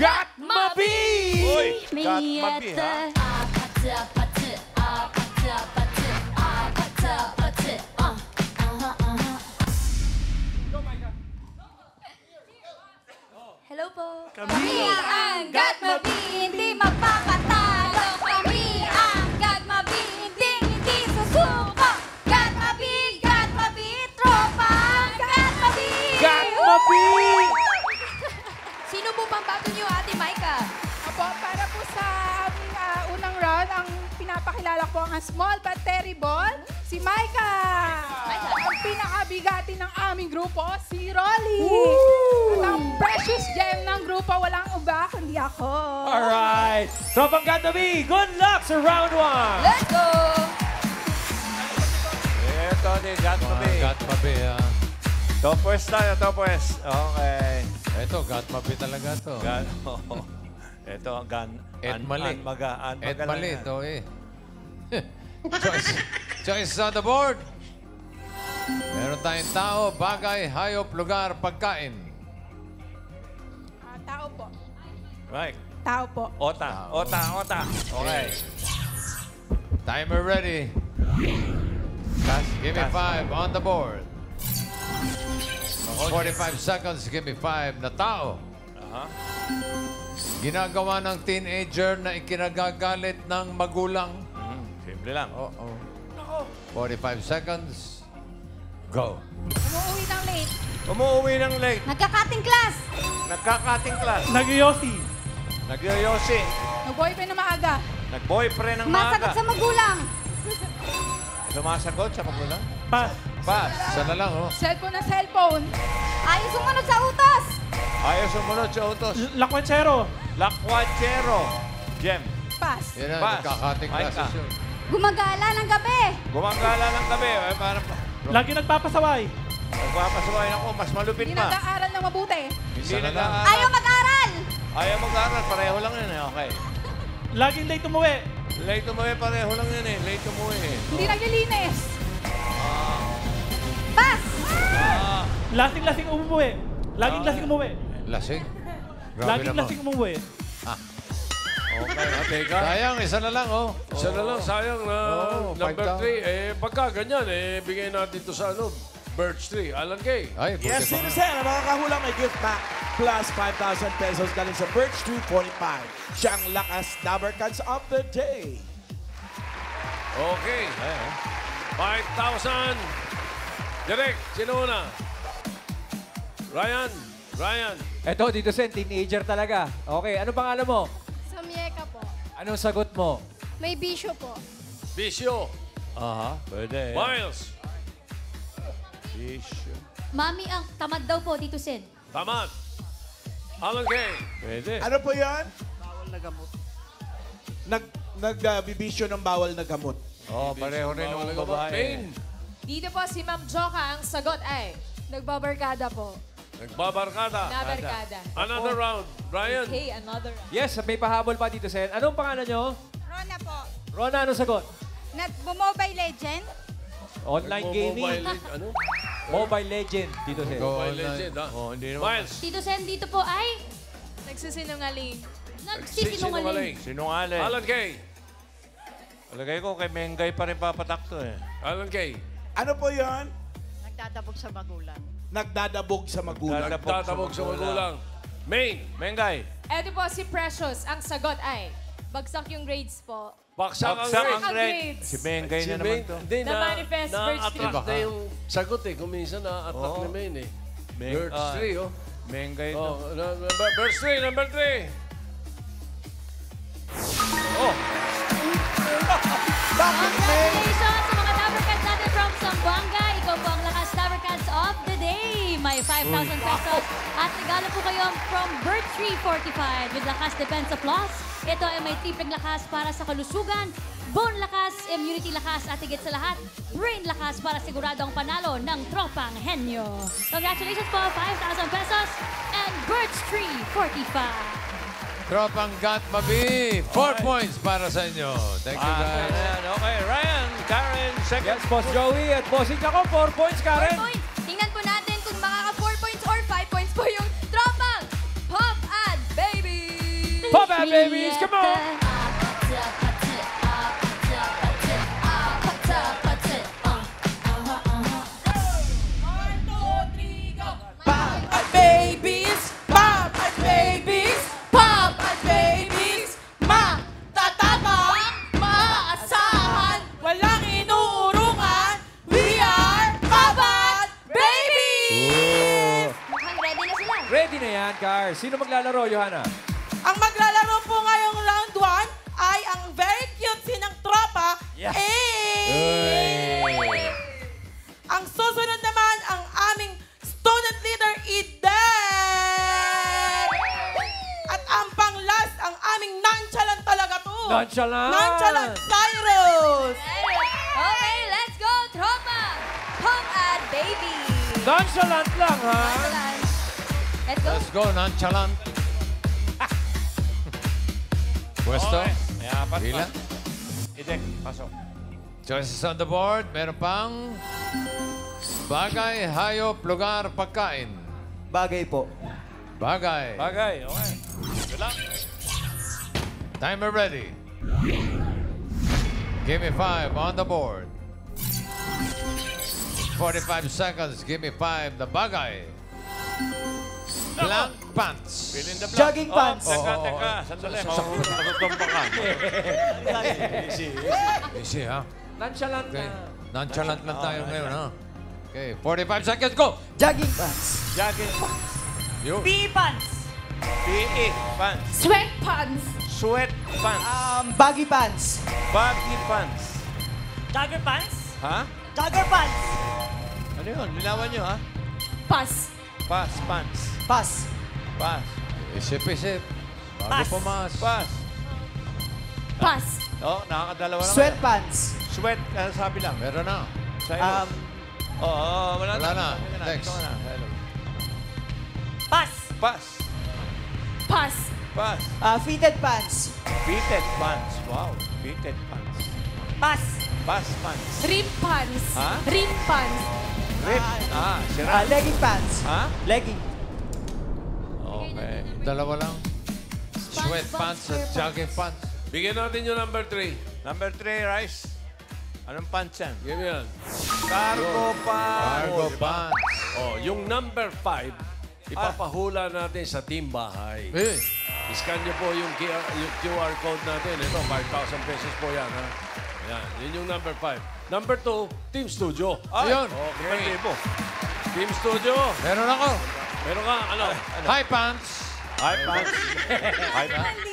Got Mabi! Uy, Got Mabi, ha? Hello po. Kami ang Got Mabi, hindi magpapatalo. Kami ang Got Mabi, hindi susuko. Got Mabi, tropa. Got Mabi! Got Mabi! Sino po pang bato niyo, Ate Maika? Opo, para po sa aming unang round, ang pinapakilala ko ang small but terrible, si Maika. Ang pinakabigati ng aming grupo, si Rolly. At ang precious gem ng grupo, walang iba kundi ako. Alright. Tropang Got Mabi, good luck sa round 1. Let's go! Ito ni Got Mabi. Got Mabi, ah. Topwest tayo, topwest. Okay. Ito, Got Mabi talaga to. Gan. Ito ang gan. Ed mali. Anmaga. Ed mali ito eh. Choice on the board. Meron tayong tao, bagay, hayop, lugar, pagkain. Tao po. Right. Tao po. Ota. Okay. Timer ready. Give me 5 on the board. 45 seconds, give me 5 na tao. Ginagawa ng teenager na ikinagagalit ng magulang. Simple lang. 45 seconds. Go. Umuwi ng late. Umuwi ng late. Nagka-cutting class. Nagka-cutting class. Nagyosi. Nagyoyosi. Nag-boyfriend na maaga. Nag-boyfriend ng Masagot maaga. sa magulang. Sumasagot sa magulang. Pass. Pass. Isa na lang, oh. Cellphone na cellphone. Ayos sumunod sa utos. Ayaw sumunod sa utos. Lakwanchero. Lakwachero. Gem. Pass. Yan na, Pass. nagkakating Maika. classes yun. Gumagala ng gabi. Gumagala ng gabi. Eh, parang Lagi nagpapasaway. nagpapasuwain ako. Mas malupit Hindi pa. nag-aaral ng mabuti. Hindi Isa na lang. nag-aaral. Ayaw mag-aral. Ayaw mag-aaral. Pareho lang yun eh. Okay. Laging late umuwi. Late umuwi. Pareho lang yun eh. Late umuwi eh. Hindi naglilinis. Pass. Lasing-lasing umuwi. Laging lasing umuwi. Lasing? Grabe Laging naman. lasing umuwi. Okay. Teka. Sayang, isa na lang, oh. Isa na lang, sayang na Oo, number 5,000. 3. Eh, pagka ganyan, eh, bigay natin to sa ano, Birch Tree. Alan Kay. Ay, buti Yes, pa nga. Citizen. Ang makakahulang may gift pack plus 5,000 pesos galing sa Birch Tree 45. Siya ang lakas Dabber Cats of the Day. Okay. 5,000. Direk, sino una? Ryan. Eto, dito Sen, teenager talaga. Okay, ano pangalan mo? Samieka po. Anong sagot mo? May bisyo po. Bisyo. Pwede. Miles. Bisyo. Mami, ang tamad daw po, Tito Sen. Tamad. Alan Kay. Pwede. Ano po yan? Bawal na gamot. Nagbibisyo ng bawal na gamot. Pareho rin Bawal ng na gamot. babae. Main. Dito po si Ma'am Joka, ang sagot ay nagbabarkada po. Nagbabarkada. Nabarkada. Another round. Brian. Okay, another round. Yes, may pahabol pa dito Sen. Anong pangalan nyo? Rona po. Rona, anong sagot? Mobile Legend. Online gaming. Ano? Mobile Legend, Tito Sen. Mobile Legend, ha? Hindi naman. Miles. Tito Sen, dito po ay Nagsisinungaling. nagsisinungaling. Sinungaling. Alan Kay. Palagay ko kay Mengay pa rin papatak to eh. Alan Kay. Ano po yan? Nagdadabog sa magulang. Nagdadabog sa magulang. Tatabog sa magulang. Main. Mengay. Eto po si Precious, ang sagot ay bagsak yung grades po. Baksak ang Baksak grade. ang grade. Si Mengay na naman to. Hindi, Na-manifest Birch Tree. na-attract na yung sagot eh. Kung minsan na-attract Oo. ni Main eh. Meng- Birch Tree, oh. Mengay to. Birch Tree, number 3. Congratulations sa mga Dabber Cats natin from Zamboanga. Ikaw po ang lakas Dabber Cats of the Day. May 5,000 pesos. At regalo po kayo from Birch Tree 45 with Lakas Depensa Plus. Ito ay may tipeng lakas para sa kalusugan, bone lakas, immunity lakas, at higit sa lahat, brain lakas para siguradong panalo ng tropang henyo. Congratulations po, 5,000 pesos and Birch Tree 45. Tropang Got Mabi. 4 points para sa inyo. Thank you, guys. Okay, Ryan, Karen, second. Yes, Boss Joey at Bossing ako, 4 points, 4 Karen. points. Tingnan po natin kung makaka 4 points or 5 points po yung tropang Pop and Baby. Pop out, babies. Come on. Pop at babies! Pop at babies! Pop at babies! Matatapang, maaasahan, walang inuurungan. We are Pop at Babies! Mukhang ready na sila. Ready na yan, Car. Sino maglalaro, Johanna? Ang maglalaro po ngayong round 1 ay ang very cute ng tropa, Ang susunod naman ang aming student leader, Eden! At ang pang-last, ang aming nonchalant talaga to. Nonchalant! Nonchalant Cyrus! Okay, let's go, tropa! Pop at baby! Nonchalant lang, ha? Let's go. Let's go, nonchalant. Pwesto. Okay. May apat pa. Bila. Idek, pasok. Choices on the board. Meron pang bagay, hayop, lugar, pagkain. Bagay po. Bagay. Bagay, okay. Good luck. Timer ready. Give me 5 on the board. 45 seconds. Give me 5. The bagay. Blank pants. Fill in the blank. Jogging pants. Teka. Sandali. Matutumpa ka. Easy, ha? Nonchalant Okay. na. Nonchalant lang tayo ngayon, ha? Okay, 45 seconds, go! Jogging pants. Jogging pants. You. PE pants. PE pants. Sweat pants. Sweat pants. Baggy pants. Baggy pants. Jogger pants. Ha? Jogger pants. Ano yun? Linawan nyo, ha? Pass. Pass, pants. Pass. Pass. Isip-isip. Bago Pass. pumas. Pass. Pass. Oh, nakakadalawa naman. Sweatpants. Sweat, sabi lang. Meron na. Sa'yo. Wala Wala na. Wala Next. Ito na. Hello. Pass. Pass. Pass. Pass. Fitted pants. Fitted pants. Wow. Fitted pants. Pass. Pass pants. Rip pants. Ha? Rip pants. Rip. Sira. Legging pants. Ha? Legging. Okay. Dalawa lang. Sweatpants at jogging pants. Bigyan natin yung number 3. Number 3, Rice. Anong pants yan? Yan yan. Cargo pants. Cargo pants. Oh, yung number 5, ipapahula natin sa team bahay. Eh, Iscan nyo po yung QR code natin. Ito, 5,000 pesos po yan, ha? Yan, yun yung number 5. Number 2, Team Studio. Ayun. Okay. Team Studio. meron ako. Meron ka, ano? High pants. High pants. High pants.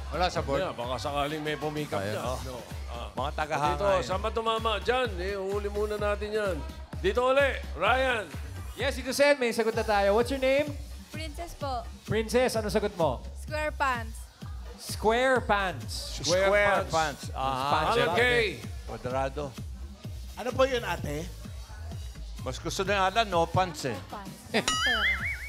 Wala sa board. Yeah, baka sakaling may pumikap Ayun. na. No. Mga Dito, tagahangay. saan ba tumama? Diyan, huli muna natin yan. Dito uli, Ryan. Yes, Tito Sen, may sagot na tayo. What's your name? Princess po. Princess, ano sagot mo? Square pants. Square pants. Square pants. Alan Kay. Quadrado. Ano po yun, ate? Mas gusto na Alan, no pants eh.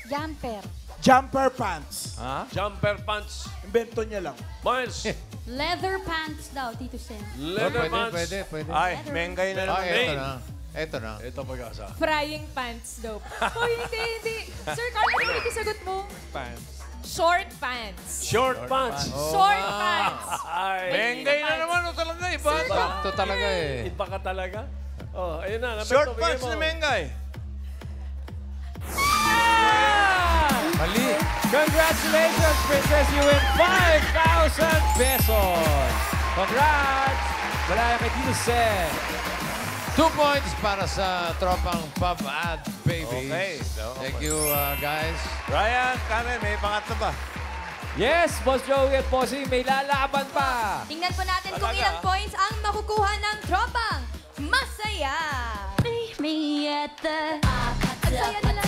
Jumper. Jumper pants. Ha? Jumper pants. Invento niya lang. Miles. Leather pants daw, Tito Sen. Leather pants. Pwede. Ay, mengay na naman. Ito na. Ito na. Ito pag-asa. Frying pants daw. Oh, hindi. Sir Carl, ano ulit yung sagot mo? Pants. Short pants. Short pants. Short pants. Ay. Mengay na naman o talaga, iba. Sakto talaga eh. Iba ka talaga? Oh, ayun na. Short bigay pants mo. na mengay. Mali. Congratulations, Princess! You win 5,000 pesos! Congrats! Wala yan kay Tito Sen. 2 points para sa tropang Pop at Babies. Okay. Thank you, guys. Ryan, Karen, may pangatlo ba? Yes, Boss Joey at Bossy, may lalaban pa! Tingnan po natin kung ilang points ang makukuha ng tropang masaya. Me at the... Ang saya nila.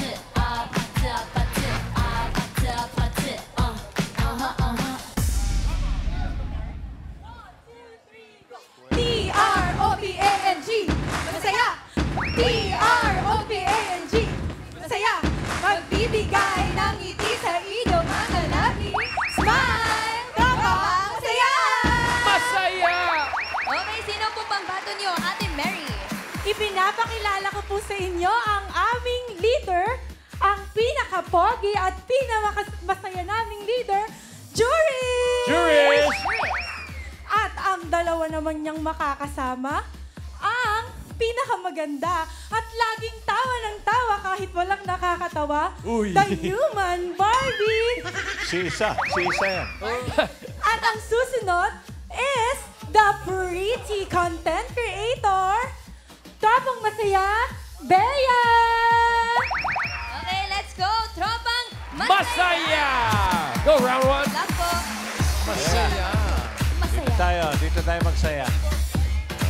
T-R-O-P-A-N-G. Masaya. T-R-O-P-A-N-G. Masaya. Magbibigay ng ngiti sa inyong mga labi. Smile! Tropa! Masaya! Masaya! Okay, sino po pang bato niyo, Ate Mary? Ipinapakilala ko po sa inyo ang aming leader, ang pinaka-pogi at pinaka-masaya naming leader, Jury! dalawa naman niyang makakasama, ang pinakamaganda at laging tawa ng tawa kahit walang nakakatawa, the Human Barbie. Sisa yan. At ang susunod is the Pretty Content Creator, Tropang Masaya, Bea! Okay, let's go. Tropang Masaya! Go, round 1. Lang po. Masaya. Masaya. Dito tayo magsaya.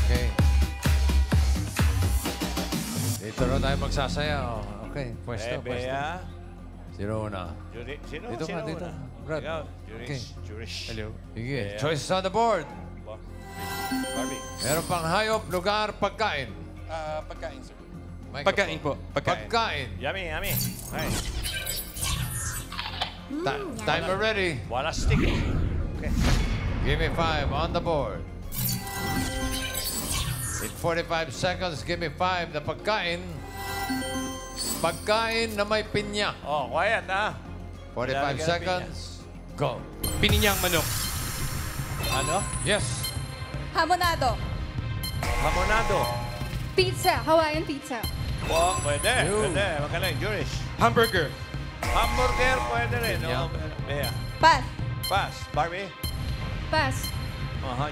Okay. Dito rin tayo magsasaya. Oh, okay, pwesto, pwesto. Bea. Sino una? Sino? Dito ka, Sino dito. una? Brad. Ikaw, Okay. Jurish. Sige, Bea. choices on the board. Barbie. Meron pang hayop, lugar, pagkain. Pagkain, sir. Microphone. Pagkain po. Pagkain. Yummy. Okay. Timer ready. Wala stick. Okay. Give me 5 on the board. In 45 seconds, give me 5 na pagkain. Pagkain na may pinya. Oh, quiet ha. 45 Lalagyan ng seconds. Go. Pininyang manok. Ano? Yes. Hamonado. Hamonado. Pizza. Hawaiian pizza. Oh, pwede. Yo. Pwede. Magaling. Jurish. Hamburger. Hamburger, pwede rin. Yeah. Oh, Bea. Pass. Pass. Barbie. Pass.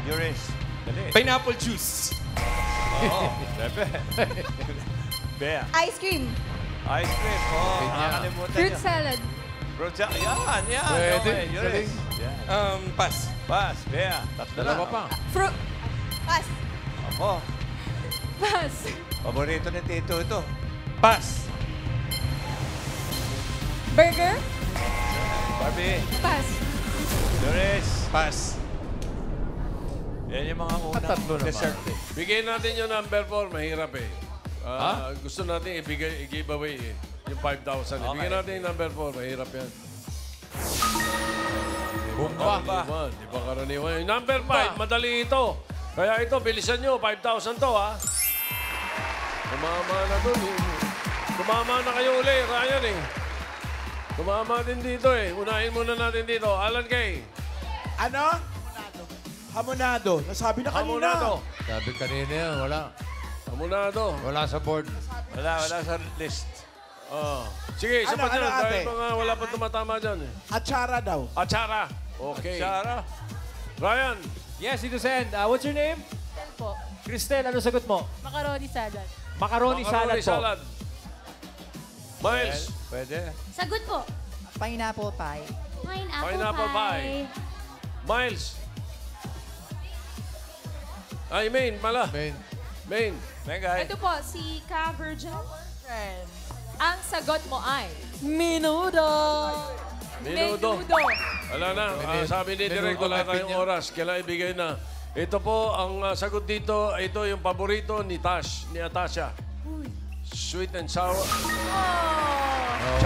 Jurish. Dali. Pineapple juice. Oo. Bebe. Bea. Ice cream. Ice cream. Oh, Pinya. nakakalimutan Fruit niya. salad. Fruit salad. Yan. Pwede. Okay, Jurish. Galing. Yan. Pass. Pass. Bea. Tatlo na. Dalawa pa. Fruit. Pass. Ako. Pass. Paborito ni Tito ito. Pass. Burger. Barbie. Pass. Jurish. Pass. Yan yung mga unang Tatlo naman. dessert eh. Bigyan natin yung number 4, mahirap eh. Gusto natin i-give away eh. Yung 5,000. Okay. Bigyan natin yung number 4, mahirap yan. Bumba. Di ba karaniwan? Yung number 5, madali ito. Kaya ito, bilisan nyo. 5,000 to, ha? Tumama na dun. Tumama na kayo uli, Ryan eh. Tumama din dito eh. Unahin muna natin dito. Alan Kay. Ano? Hamonado. Nasabi na kanina. Hamonado. Sabi kanina yan, wala. Hamonado. Wala sa board. Wala sa list. Sige, isa Ano, pa dyan. ano, Dahil ate? mga wala pa tumatama dyan eh. Atsara daw. Atsara. Okay. Sarah. Ryan. Yes, Tito Sen. What's your name? Po. Cristel, ano sagot mo? Macaroni salad. Macaroni salad Macaroni po. salad. Miles. Pwede. Sagot po. Pineapple pie. Pineapple pie. Miles. Ay, Main, pala. Main. Main. Megay. Ito po, si Ka Virgin. Ang sagot mo ay menudo. Menudo. Wala na. Sabi ni Direk, menudo wala may tayong pinya. oras. Kailangan ibigay na. Ito po, ang sagot dito, ito yung paborito ni Tash, ni Atasha. Sweet and sour.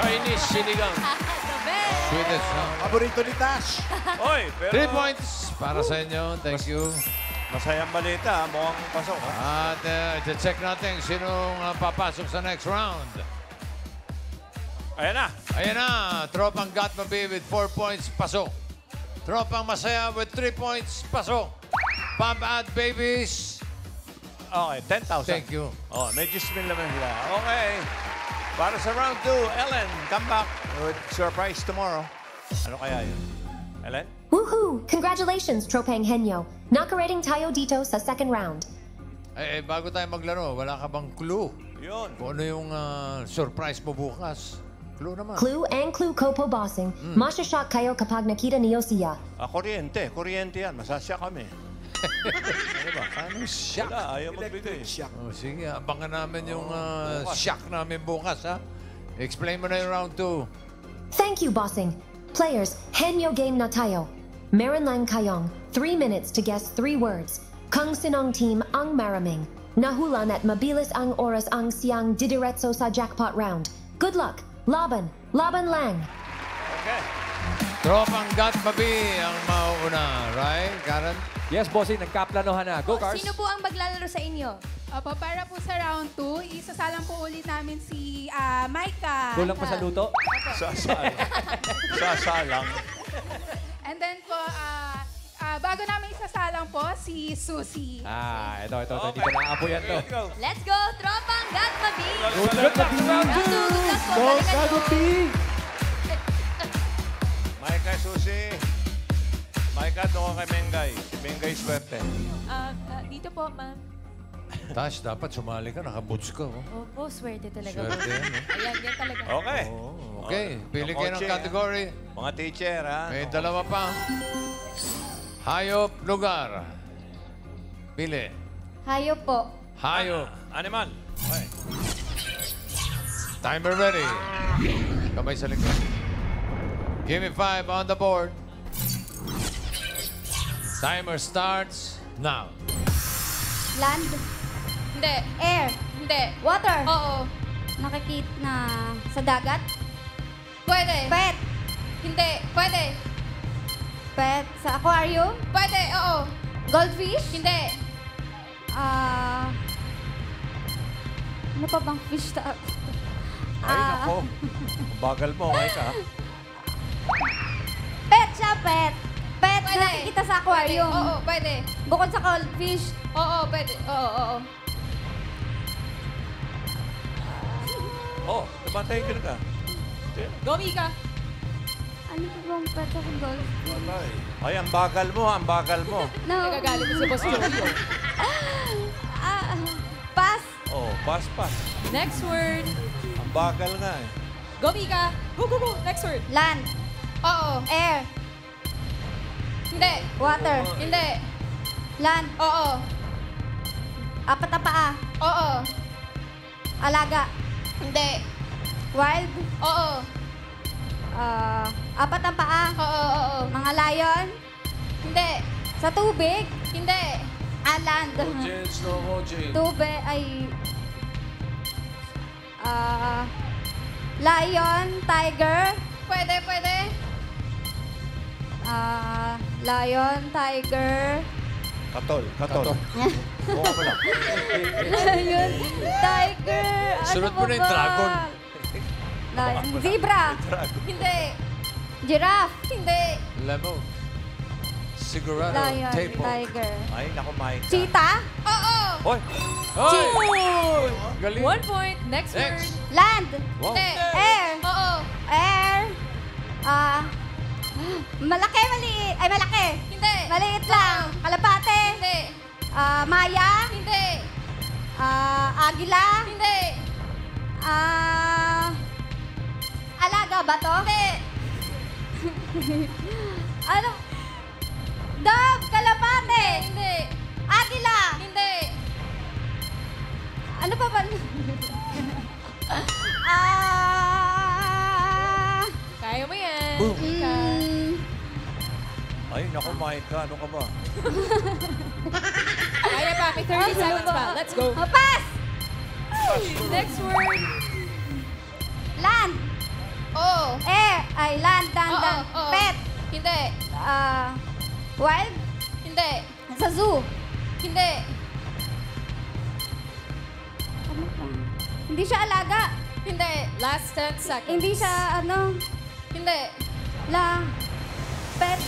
Chinese sinigang. The best. Sweetest. No? Paborito ni Tash. Oy, pero 3 points para sa inyo. Thank you. masayang balita. Mukhang pasok. Ha? At check natin sinong papasok sa next round. Ayan na. Ayan na, Tropang Got Mabi with 4 points, pasok. Tropang Masaya with 3 points, pasok. Pump Ad Babies. Okay, 10,000. Thank you. Oh, may 10,000 naman sila. Okay. Para sa round 2, Ellen, come back with surprise tomorrow. Ano kaya yun? Ellen? Woohoo! Congratulations, Tropang Henyo. Nakarating tayo dito sa second round. Bago tayo maglaro, wala ka bang clue? Yun. Kung ano yung surprise mo bukas? Clue naman. Clue and clue kopo bossing. Masashock kayo kapag nakita niyo siya. Kuryente. Kuryente yan. Masasya kami. Ano ba? Ano shock? Wala, ayaw magbigay. Oh, sige, abangan namin yung shock namin bukas, ha? Explain mo na yung round 2. Thank you, bossing. Players, Henyo game na tayo. Meron lang kayong 3 minutes to guess 3 words. Kung sinong team ang maraming. Nahulan at mabilis ang oras ang siyang didiretso sa jackpot round. Good luck! Laban! Laban lang! Okay. Tropang Got Mabi ang mauuna, right, Karen? Yes, bossing. Nagkaplanohan na. Go, Cars. Sino po ang maglalaro sa inyo? Opo, para po sa round 2, isasalang po ulit namin si Micah. Kulang pa sa luto. Sasalang. Sasalang. And then po, Bago namin isasalang po si Susie. Ito. Hindi ko naapoyan to. Let's go, tropang Gatmabi! Good luck sa round 2! Go, Gatmabi! Maika, Susie. Maika, doon ka kay Mengay. Si Mengay, swerte. Dito po, ma'am. Tash, dapat sumali ka. Naka-boots ka. Oh. Opo, swerte talaga. Swerte yan, Ayan, yan talaga. Okay. Okay, pili kayo ng category. Mga teacher, ha? May dalawa pa. Hayop, lugar. Pili. Hayop po. Hayop. Animal. Okay. Timer ready. Kamay sa likod. Give me 5 on the board. Timer starts now. Land. Hindi. Air. Hindi. Water. Oo. Nakikita na sa dagat. Pwede. Pet. Hindi. Pwede. Pet sa aquarium. Pwede. Oo. Goldfish. Hindi. Ano pa bang fish ta? Ay, nako. Ang bagal mo, Maika. Pet siya, pet. Pet Pwede. na nakikita sa aquarium. Pwede. Oo, pwede. Bukod sa goldfish. Oo, pwede. Oo. Oh, tumatay ka. Go, Mika. Ano pa bang pet sa goldfish? Ay, ang bagal mo, ang bagal mo. No. Nagagalit si Boss Joey. Pass. Oh, pas. Next word. Ang bagal nga eh. Go, Mika. Go. Next word. Land. Oo. Air. Hindi. Water. Hindi. Land. Oo. Apat na paa. Oo. Alaga. Hindi. Wild. Oo. Apat na paa. Oo. Mga lion. Hindi. Sa tubig. Hindi. Land. James, no mo, James. Tubig ay... lion. Tiger. Pwede. Lion. Tiger. Katol. Oo mo lang. Lion. Tiger. Sunod ano mo na yung ba? dragon. Lion. Zebra. Hindi. Giraffe. Hindi. Lemon. Sigurado. Lion. Table. Tiger. Ay, naku, Maika. Cheetah. Oo. Hoy! Hoy! Galing. 1 point. Next word. Next. Land. Wow. Hindi. Air. Oo. Air. Malaki, maliit. Ay, malaki. Hindi. Maliit lang. Kalapate. Hindi. Maya. Hindi. Agila. Hindi. Alaga ba to? Hindi. Ano? Dove. Kalapate. Hindi. Agila. Hindi. Ano pa ba? Kaya mo yan. Ay, naku, Maika. Ano ka ba? Kaya pa. May 30 seconds pa. Let's go. Pass. Next word. Land. Oo. Air. Ay, land. Oo. Pet. Hindi. Wild. Hindi. Sa zoo. Hindi. Ano pa? Hindi siya alaga. Hindi. Last 10 seconds. Hindi siya, Hindi. Pet.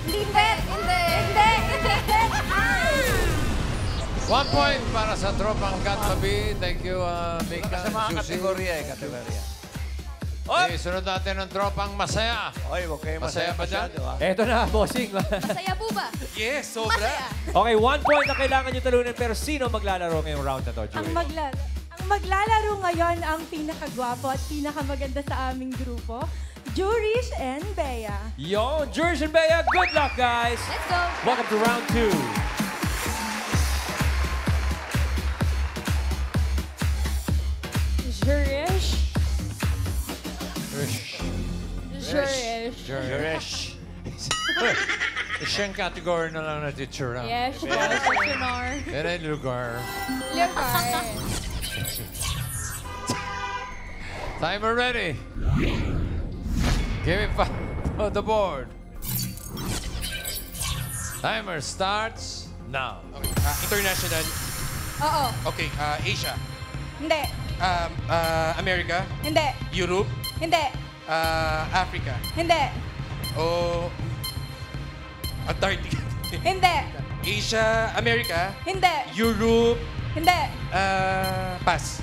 Hindi pet. Hindi. Hindi pet. 1 point para sa tropang Gatmabi. Thank you, Mika, Sa mga Susie. kategorya. Okay, sunod natin ang tropang Masaya. Ay, huwag kayo Masaya ba dyan? masyado, ha? Eto na, bossing. Masaya po ba? Yes, sobra. Masaya. Okay, 1 point na kailangan nyo talunin, pero sino maglalaro ngayong round na to, Ang Julie? maglalaro ngayon ang pinakagwapo at pinakamaganda sa aming grupo, Jurish and Bea. Yo, Jurish and Bea, good luck, guys! Let's go. Welcome to round 2. Jurish. Jurish. Jurish. Siyang category na lang na teacher. Yes, Jurish. Yan ay lugar. Lugar. Timer ready. Give me 5 on the board. Timer starts now. Okay, international. Oo. Okay, Asia. Hindi. America. Hindi. Europe. Hindi. Africa. Hindi. O Antarctica. Hindi. Asia, America. Hindi. Europe. Hindi. Pass.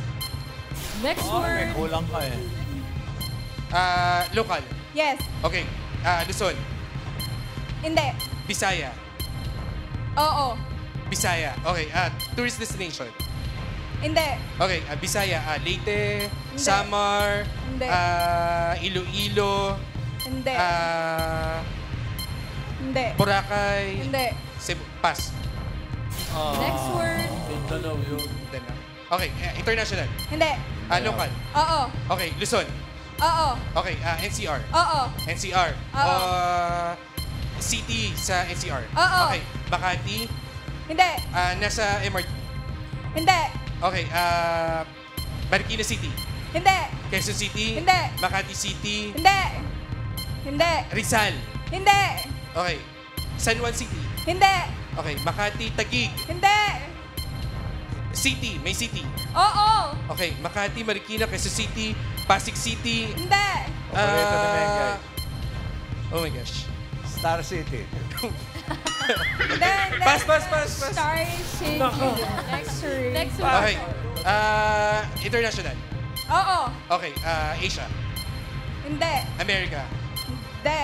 Next May word. kulang ka eh. Local. Yes. Okay. Luzon. Hindi. Bisaya. Oo. Bisaya. Okay. Tourist destination. Hindi. Okay. Bisaya. Leyte. Hindi. Samar. Hindi. Iloilo. Hindi. Hindi. Boracay. Hindi. Cebu. Pass. Next word. Mindanao yun. Okay. International. Hindi. Local. Oo. Okay. Luzon. Oo. Okay. NCR. Oo. NCR. Oo. City sa NCR. Oo. Okay. Makati. Hindi. Nasa MRT. Hindi. Okay. Marikina City. Hindi. Quezon City. Hindi. Makati City. Hindi. Hindi. Rizal. Hindi. Okay. San Juan City. Hindi. Okay. Makati, Taguig. Hindi. City. May city. Oo. Okay. Makati, Marikina, Quezon City, Pasig City. Hindi. Paborito ni Mengay. Oh my gosh. Star City. Hindi. Pass. Star City. Next word. Next word. Okay. International. Oo. Okay. Asia. Hindi. America. Hindi.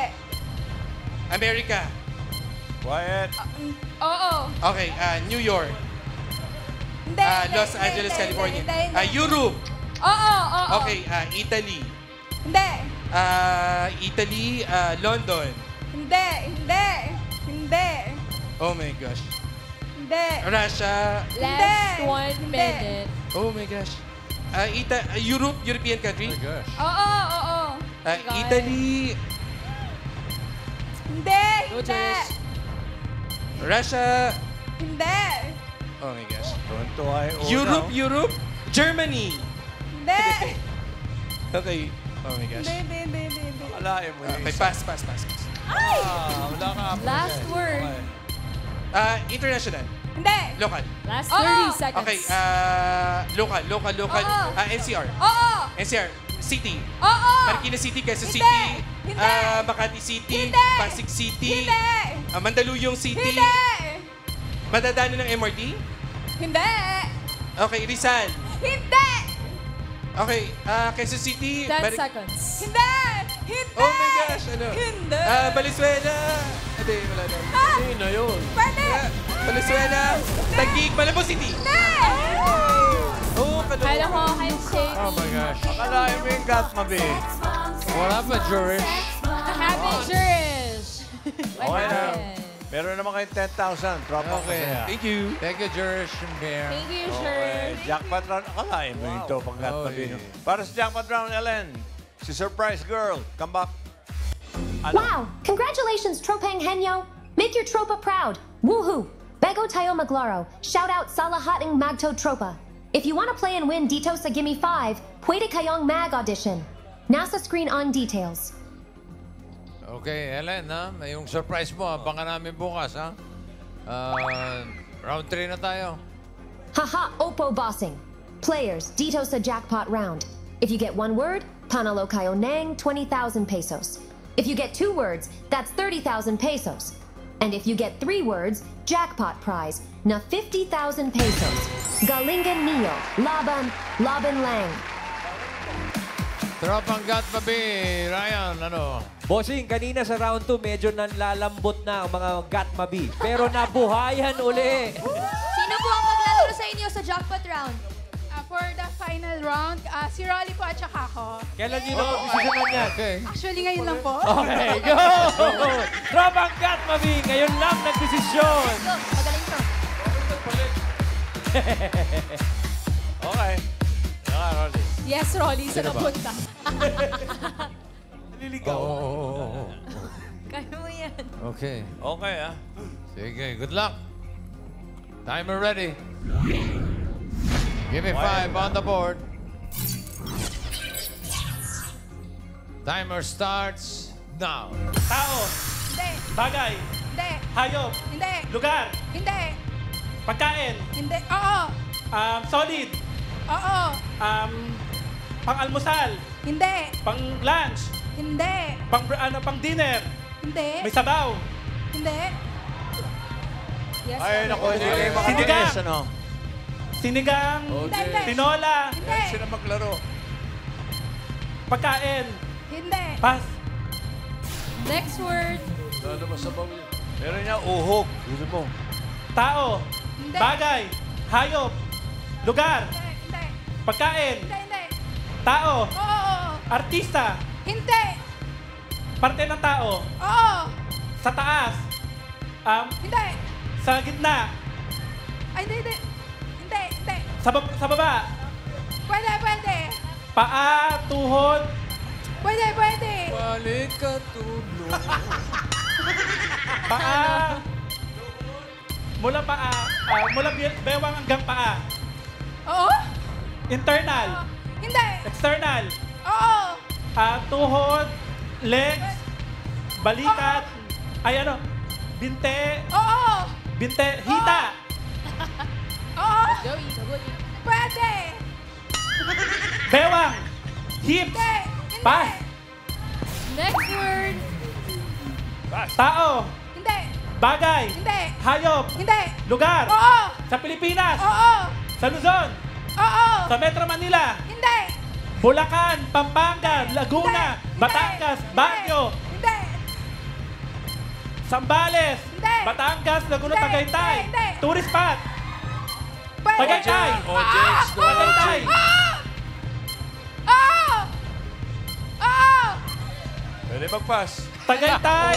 America. Quiet. Oo. Okay. New York. Hindi. Los Angeles, California. Hindi. Europe. Oo. Okay. Italy. Hindi. Italy, London. Hindi. Hindi. Oh my gosh. Hindi. Russia. Last 1 minute. Oh my gosh. Europe, European country. Oh my gosh. Oo. Italy, Hindi. No Hindi. choice. Russia. Hindi. Oh my gosh. Tonto ay una. Europe, Germany. Hindi. Okay. Oh my gosh. Hindi. Akalain mo yung Okay, isa. pass. Ay! Wala ka. Last word. International. Hindi. Local. Last Oo. 30 seconds. Okay, local. Oo. NCR. Oo. NCR. City. Oo. Marikina City, Quezon Hindi. City. Hindi. Makati City. Hindi. Pasig City. Hindi. Mandaluyong City. Hindi. Madadaanan ng MRT. Hindi. Okay, Rizal. Hindi. Okay, Quezon City. 10 seconds. Hindi. Hindi. Oh my gosh, ano? Hindi. Valenzuela. Hindi, wala na. Hindi na yun. Pwede. Valenzuela. Taguig, Malabo City. Hindi. Oh, Caloocan. Kala ko kayo safe. Oh my gosh. Akalain mo yung Gatmabi. Wala pa, Jurish. Happy Jurish. Okay na. Meron naman kayong 10,000. Tropa Okay. masaya. Thank you. Thank you, Jurish and Bear. Thank you, Okay. Jurish. Jackpot round. Akalain mo yung topang Gatmabi. Oh, no? Para sa jackpot round, Ellen. Si Surprise Girl. Come back. Wow! Congratulations, Tropang Henyo! Make your Tropa proud! Woohoo! Bego tayo maglaro. Shout out Salahating Magto Tropa. If you want to play and win dito sa Gimme 5, pwede kayong mag audition. Nasa screen on details. Okay, Ellen, ha? Yung surprise mo, abangan namin bukas, ha? Round 3 na tayo. Haha, Oppo bossing. Players, dito sa jackpot round. If you get one word, panalo kayo ng 20,000 pesos. If you get 2 words, that's 30,000 pesos. And if you get 3 words, jackpot prize na 50,000 pesos. Galingan niyo, laban lang. Tropang Gatmabi. Ryan, ano? Bossing, kanina sa round 2, medyo nanlalambot na ang mga Gatmabi. Pero nabuhayan uli. Sino po ang maglalaro sa inyo sa jackpot round? For the final round, si Rolly po at saka ako. Kailan yun ang pag-desisyonan yan? Okay. Actually, ngayon lang po. Okay, go! Tropang Gatmabi, ngayon lang nagdesisyon. Go, magaling to. Okay. Saka, Rolly. Yes, Rolly, sa Sino ba? napunta. Naliligaw. Oh. Kaya mo yan. Okay. Okay, ah. Sige, good luck. Timer ready. Give me 5 on the board. Timer starts now. Tao, Hindi. bagay, Hindi. hayop, Hindi. lugar, Hindi. pagkain, Hindi. Oo. solid, Oo. pang-almusal, Hindi. pang-lunch, Hindi. pang dinner, Hindi. may sabaw, Hindi. Yes, Ay, naku, hindi kayo Sinigang. makatinis, ano? Sinigang. Hindi, hindi. Tinola. Hindi. Yan sila maglaro. Pagkain. Hindi. Pass. Next word. Lalo masabaw yun. Meron niya uhog. Gusto mo? Tao. Hindi. Bagay. Hayop. Lugar. Hindi, hindi. Pagkain. Hindi, hindi. Tao. Oo. Artista. Hindi. Parte ng tao. Oo. Sa taas. Hindi. Sa gitna. Ay, hindi, hindi. Hindi, hindi. Sa baba. Pwede, pwede. Paa. Tuhod. Pwede, pwede. Balik ka tulong. Paa. Mula paa. Mula bewang hanggang paa. Oo. Internal. Hindi. External. Oo. Tuhod. Legs. Balikat. Ay ano. Binte. Oo. Binte. Hita. Oo. Pwede. Bewang. Hips. Hindi. Hindi. Pass. Next word. Tao. Hindi. Bagay. Hindi. Hayop. Hindi. Lugar. Oo. Sa Pilipinas. Oo. Sa Luzon. Oo. Sa Metro Manila. Hindi. Bulacan, Pampanga, Laguna, Hindi. Batangas, Hindi. Baguio, Hindi. Sambales, Hindi. Batangas, Laguna, Hindi. Tagaytay. Hindi. Tourist spot. Pwede. Tagaytay. Ojeks, no Tagaytay. Oo. Oo. Pwede mag-pass. Tagaytay.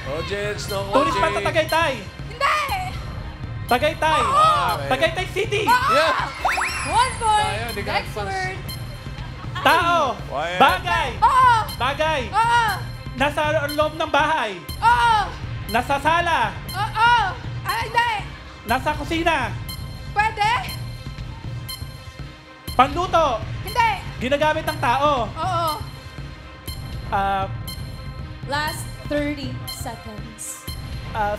Ojeks, no Tourist spot sa Ojeks. Tagaytay. Hindi. Tagaytay. Tagaytay City. Yeah. 1 point. Tayo, di ka Next nagpas. word. Tao. Quiet. Bagay. Oo. Bagay. Oo. Nasa loob ng bahay. Oo. Nasa sala. Oo. Ay, hindi. Nasa kusina. Pwede. Panluto. Hindi. Ginagamit ng tao. Oo. Last 30 seconds.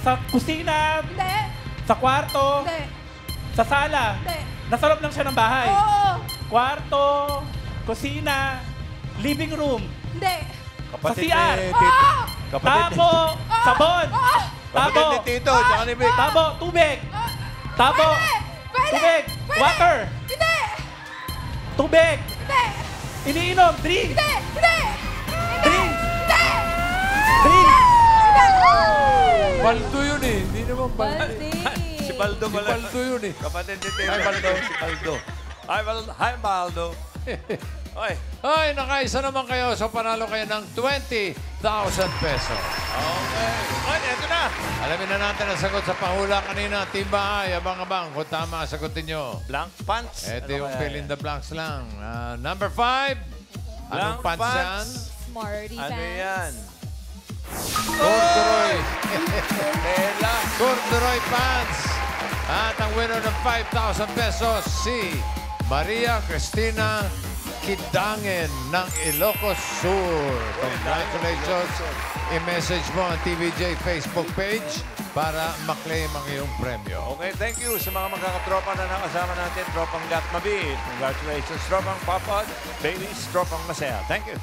Sa kusina. Hindi. Sa kwarto. Hindi. Sa sala. Hindi. Nasa loob lang siya ng bahay. Oo. Kwarto, kusina, living room, Hindi. Kapatid Sa CR. ni Tito. Oo. Kapatid ni... tabo, sabon, Oo. Kapatid tabo, ni Tito, tsaka ni Vic. tabo, tubig, tabo, Pwede. tubig, Pwede. water, Hindi. tubig, Hindi. iniinom, drink, Hindi. Hindi. drink, Hindi. drink. Baldo yun eh. Hindi naman baldo. Baldi. Si Baldo Si pala. Baldo yun eh. Kapatid ni Tito. Hi, Baldo. Si Baldo. Hi, Baldo. Oy. Ay, nakaisa naman kayo. So, panalo kayo ng 20,000 pesos. Okay. Oy, eto na. Alamin na natin ang sagot sa pahula kanina. Team Bahay, abang-abang kung tama ang sagutin nyo. Blank pants. Ito Ano yung kaya fill in yan? the blanks lang. Number 5. Anong Blank pants yan? Smarty Ano pants. yan? Corduroy. Tela. Corduroy pants. At ang winner ng 5,000 pesos, si Maria Cristina Kidangen ng Ilocos Sur. Congratulations. I-message mo ang TVJ Facebook page para maklaim ang iyong premyo. Okay, thank you sa mga magkakatropa na nakasama natin. Tropang Gatmabi. Congratulations, Tropang Papad. Bailey's Tropang Masaya. Thank you.